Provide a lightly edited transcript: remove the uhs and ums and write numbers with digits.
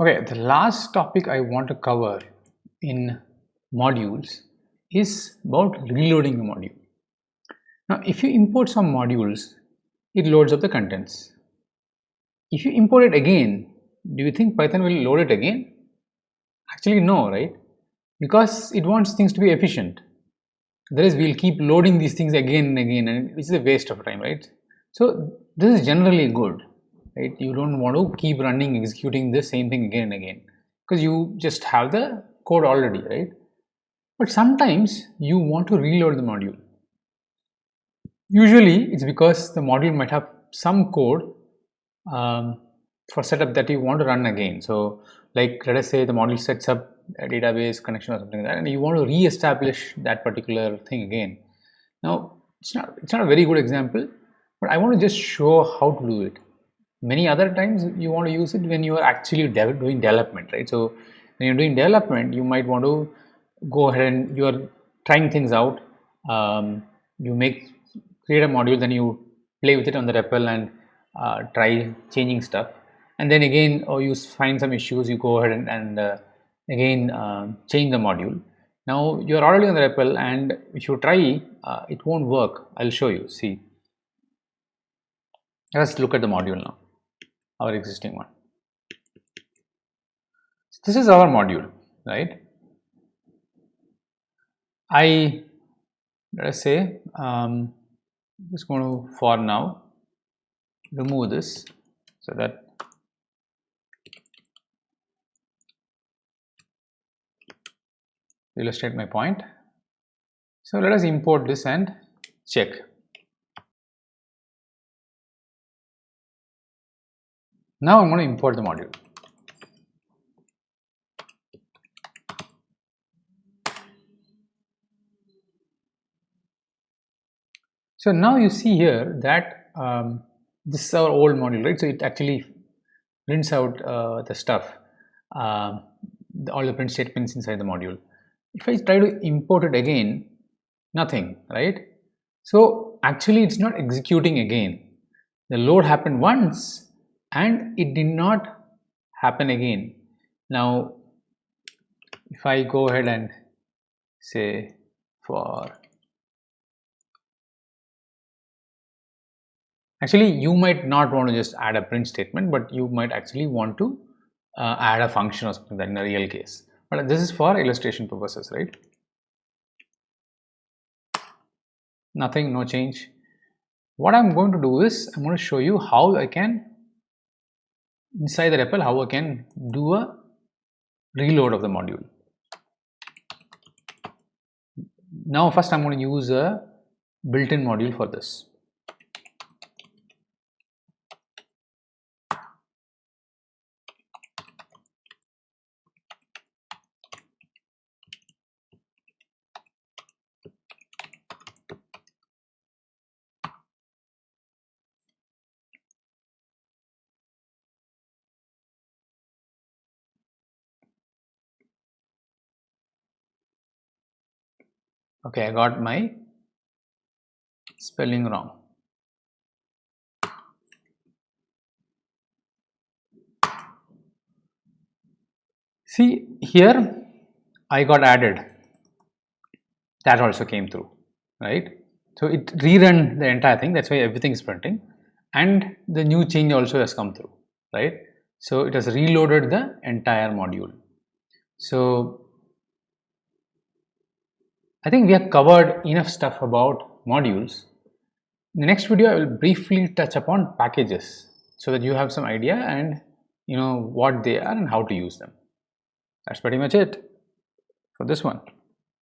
Okay, the last topic I want to cover in modules is about reloading a module. Now, if you import some modules, it loads up the contents. If you import it again, do you think Python will load it again? Actually, no, right? Because it wants things to be efficient. Otherwise, we'll keep loading these things again and again, and which is a waste of time, right? So this is generally good, right? You don't want to keep running, executing the same thing again and again, because you just have the code already, right? But sometimes you want to reload the module. Usually, it's because the module might have some code for setup that you want to run again. So, like let us say the module sets up a database connection or something like that, and you want to re-establish that particular thing again. Now, it's not a very good example, but I want to just show how to do it. Many other times you want to use it when you are actually doing development, right? So when you're doing development, you might want to go ahead and you are trying things out. You create a module, then you play with it on the REPL and try changing stuff, and then again, or you find some issues, you go ahead and again change the module. Now you're already on the REPL, and if you try, it won't work. I'll show you. See, let's look at the module now, our existing one. This is our module, right? Let us say just going to, for now, remove this so that illustrate my point. So let us import this and check. Now I'm going to import the module. So now you see here that this is our old module, right? So it actually prints out the stuff, all the print statements inside the module. If I try to import it again, nothing, right? So actually it's not executing again. The load happened once and it did not happen again. Now if I go ahead and say for, actually you might not want to just add a print statement, but you might actually want to add a function or something like that in a real case. But this is for illustration purposes, right? Nothing, no change. What I'm going to do is I'm going to show you how I can, inside the REPL, how I can do a reload of the module. Now first I'm going to use a built-in module for this. Okay, I got my spelling wrong. See here, I got added. That also came through, right? So it rerun the entire thing. That's why everything is printing, and the new change also has come through, right? So it has reloaded the entire module. So I think we have covered enough stuff about modules. In the next video, I will briefly touch upon packages so that you have some idea and you know what they are and how to use them. That's pretty much it for this one.